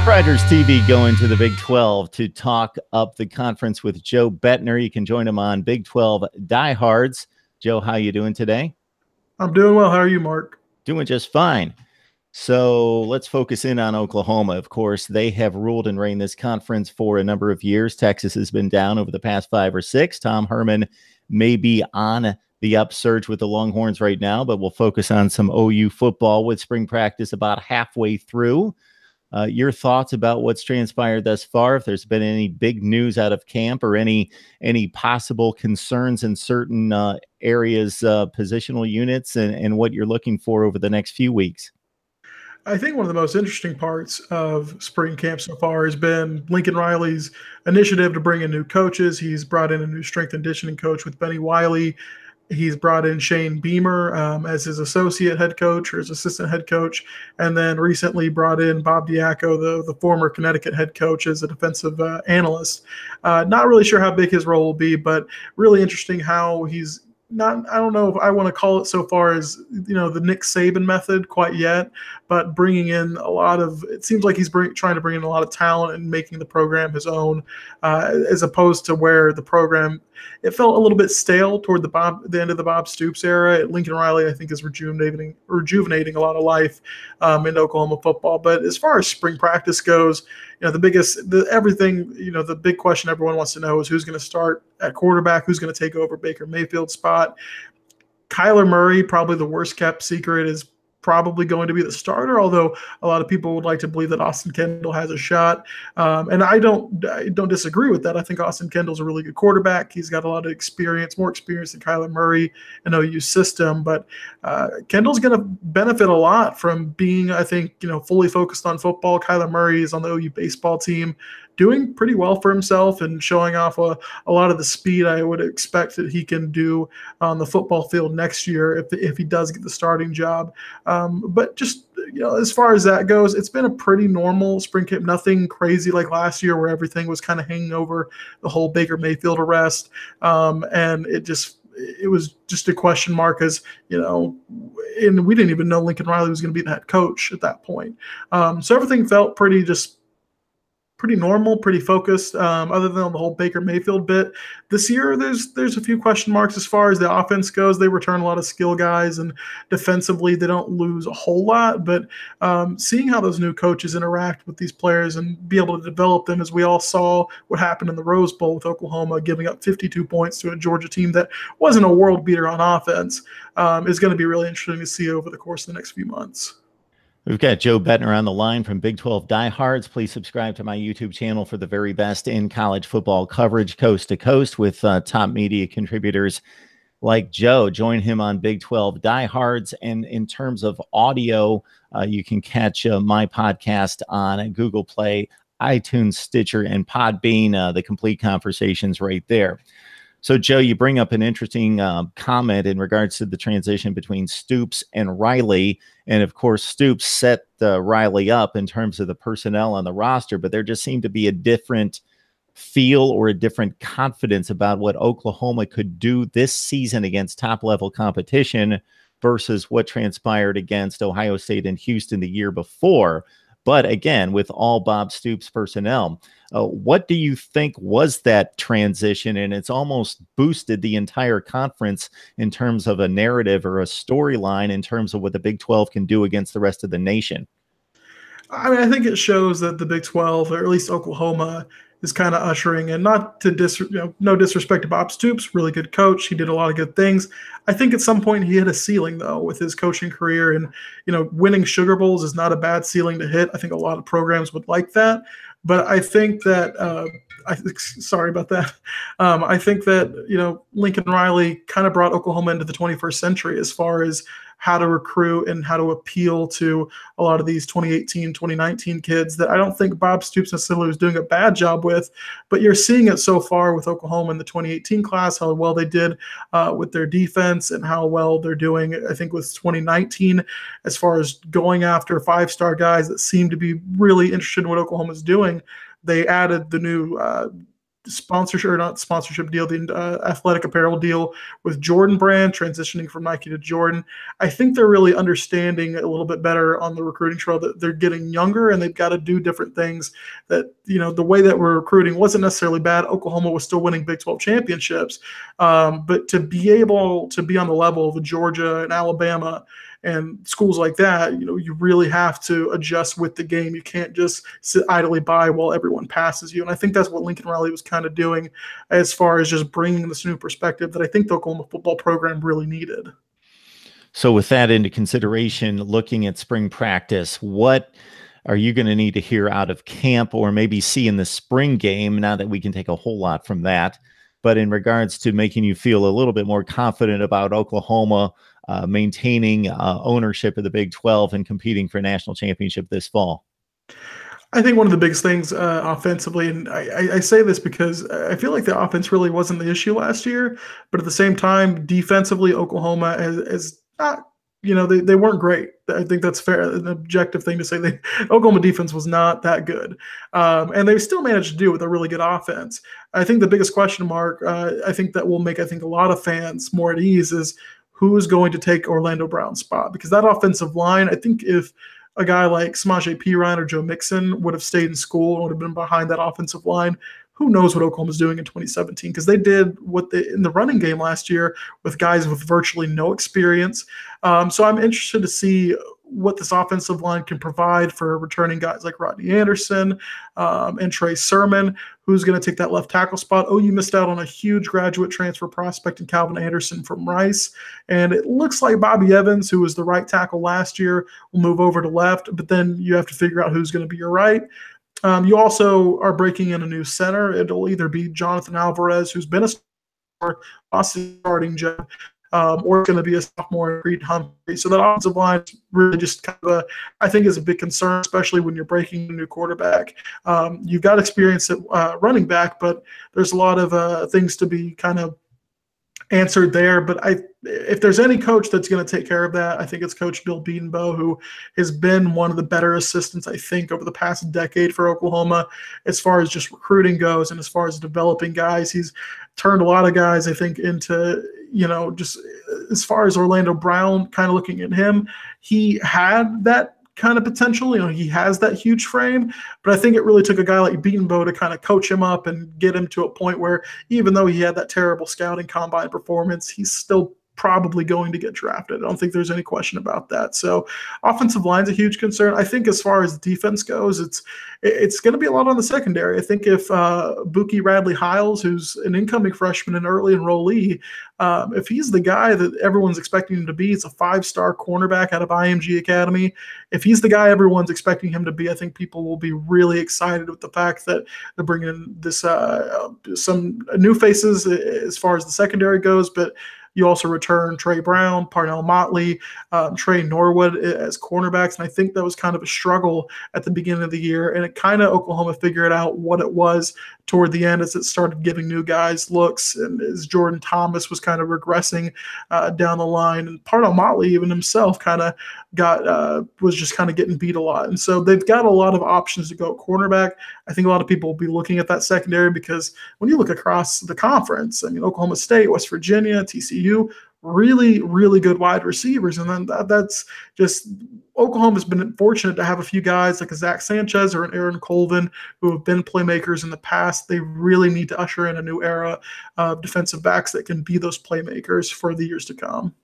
MarkRogersTV going to the Big 12 to talk up the conference with Joe Bettner. You can join him on Big 12 Diehards. Joe, how you doing today? I'm doing well. How are you, Mark? Doing just fine. So let's focus in on Oklahoma. Of course, they have ruled and reigned this conference for a number of years. Texas has been down over the past 5 or 6. Tom Herman may be on the upsurge with the Longhorns right now, but we'll focus on some OU football with spring practice about halfway through. Your thoughts about what's transpired thus far, if there's been any big news out of camp or any possible concerns in certain areas, positional units, and what you're looking for over the next few weeks. I think one of the most interesting parts of spring camp so far has been Lincoln Riley's initiative to bring in new coaches. He's brought in a new strength and conditioning coach with Benny Wiley. He's brought in Shane Beamer as his associate head coach or his assistant head coach, and then recently brought in Bob Diaco, the former Connecticut head coach, as a defensive analyst. Not really sure how big his role will be, but really interesting how he's not, I don't know if I want to call it so far as, the Nick Saban method quite yet, but bringing in a lot of, it seems like he's trying to bring in a lot of talent and making the program his own, as opposed to where the program, it felt a little bit stale toward the end of the Bob Stoops era. Lincoln Riley, I think, is rejuvenating a lot of life in Oklahoma football. But as far as spring practice goes, the big question everyone wants to know is who's going to start at quarterback, who's going to take over Baker Mayfield's spot. Kyler Murray, probably the worst kept secret, is probably going to be the starter, although a lot of people would like to believe that Austin Kendall has a shot. And I don't disagree with that. I think Austin Kendall's a really good quarterback. He's got a lot of experience, more experience than Kyler Murray in OU's system. But Kendall's going to benefit a lot from being, I think, fully focused on football. Kyler Murray is on the OU baseball team, doing pretty well for himself and showing off a lot of the speed I would expect that he can do on the football field next year if he does get the starting job. But just, as far as that goes, it's been a pretty normal spring camp, nothing crazy like last year where everything was kind of hanging over the whole Baker Mayfield arrest. And it was just a question mark and we didn't even know Lincoln Riley was going to be the head coach at that point. So everything felt pretty normal, pretty focused, other than the whole Baker Mayfield bit. This year, there's a few question marks as far as the offense goes. They return a lot of skill guys, and defensively, they don't lose a whole lot. But seeing how those new coaches interact with these players and be able to develop them, as we all saw what happened in the Rose Bowl with Oklahoma, giving up 52 points to a Georgia team that wasn't a world beater on offense, is going to be really interesting to see over the course of the next few months. We've got Joe Bettner on the line from Big 12 Diehards. Please subscribe to my YouTube channel for the very best in college football coverage coast to coast with top media contributors like Joe. Join him on Big 12 Diehards. And in terms of audio, you can catch my podcast on Google Play, iTunes, Stitcher, and Podbean. The complete conversations right there. So, Joe, you bring up an interesting comment in regards to the transition between Stoops and Riley. And, of course, Stoops set Riley up in terms of the personnel on the roster, but there just seemed to be a different feel or a different confidence about what Oklahoma could do this season against top-level competition versus what transpired against Ohio State and Houston the year before. But again, with all Bob Stoops personnel, what do you think was that transition? And it's almost boosted the entire conference in terms of a narrative or a storyline in terms of what the Big 12 can do against the rest of the nation. I mean, I think it shows that the Big 12, or at least Oklahoma, is kind of ushering, and not to no disrespect to Bob Stoops, really good coach. He did a lot of good things. I think at some point he hit a ceiling though with his coaching career, and winning Sugar Bowls is not a bad ceiling to hit. I think a lot of programs would like that, but I think that sorry about that. I think that Lincoln Riley kind of brought Oklahoma into the 21st century as far as how to recruit and how to appeal to a lot of these 2018, 2019 kids that I don't think Bob Stoops necessarily was doing a bad job with, but you're seeing it so far with Oklahoma in the 2018 class, how well they did with their defense and how well they're doing, I think, with 2019 as far as going after five-star guys that seem to be really interested in what Oklahoma's doing. They added the new sponsorship, or not sponsorship deal, the athletic apparel deal with Jordan Brand, transitioning from Nike to Jordan. I think they're really understanding a little bit better on the recruiting trail that they're getting younger and they've got to do different things. That, the way that we're recruiting wasn't necessarily bad. Oklahoma was still winning Big 12 championships, but to be able to be on the level of Georgia and Alabama and schools like that, you really have to adjust with the game. You can't just sit idly by while everyone passes you. And I think that's what Lincoln Riley was kind of doing as far as just bringing this new perspective that I think the Oklahoma football program really needed. So with that into consideration, looking at spring practice, what are you going to need to hear out of camp or maybe see in the spring game, now that we can take a whole lot from that, but in regards to making you feel a little bit more confident about Oklahoma maintaining ownership of the Big 12 and competing for a national championship this fall? I think one of the biggest things offensively, and I say this because I feel like the offense really wasn't the issue last year, but at the same time, defensively, Oklahoma is not, they weren't great. I think that's fair, an objective thing to say. Oklahoma defense was not that good, and they still managed to do it with a really good offense. I think the biggest question mark, I think that will make, a lot of fans more at ease is who is going to take Orlando Brown's spot, because that offensive line, I think if a guy like Samaje Perine or Joe Mixon would have stayed in school and would have been behind that offensive line, who knows what Oklahoma's doing in 2017, because they did in the running game last year with guys with virtually no experience. So I'm interested to see what this offensive line can provide for returning guys like Rodney Anderson and Trey Sermon, who's going to take that left tackle spot. Oh, you missed out on a huge graduate transfer prospect in Calvin Anderson from Rice. And it looks like Bobby Evans, who was the right tackle last year, will move over to left, but then you have to figure out who's going to be your right. You also are breaking in a new center. It'll either be Jonathan Alvarez, who's been a starting job, or it's going to be a sophomore, Reed Humphrey. So that offensive line is really just kind of I think is a big concern, especially when you're breaking a new quarterback. You've got experience at running back, but there's a lot of things to be kind of answered there. But if there's any coach that's going to take care of that, I think it's Coach Bill Bedenbaugh, who has been one of the better assistants, I think, over the past decade for Oklahoma, as far as just recruiting goes and as far as developing guys. He's turned a lot of guys, I think, into, just as far as Orlando Brown, kind of looking at him, he had that kind of potential. He has that huge frame, but I think it really took a guy like Bedenbaugh to kind of coach him up and get him to a point where, even though he had that terrible scouting combine performance, he's still probably going to get drafted. I don't think there's any question about that. So offensive line's a huge concern. I think as far as defense goes, it's going to be a lot on the secondary. I think if Buki Radley-Hiles, who's an incoming freshman and early enrollee, if he's the guy that everyone's expecting him to be, it's a 5-star cornerback out of IMG Academy. If he's the guy everyone's expecting him to be, I think people will be really excited with the fact that they're bringing in this some new faces as far as the secondary goes, but you also return Trey Brown, Parnell Motley, Trey Norwood as cornerbacks. And I think that was kind of a struggle at the beginning of the year. And it kind of, Oklahoma figured out what it was toward the end as it started giving new guys looks, and as Jordan Thomas was kind of regressing down the line. And Parnell Motley even himself kind of was just kind of getting beat a lot. And so they've got a lot of options to go at cornerback. I think a lot of people will be looking at that secondary, because when you look across the conference, Oklahoma State, West Virginia, TCU, really, really good wide receivers. And then that's just, Oklahoma's been fortunate to have a few guys like a Zach Sanchez or an Aaron Colvin who have been playmakers in the past. They really need to usher in a new era of defensive backs that can be those playmakers for the years to come.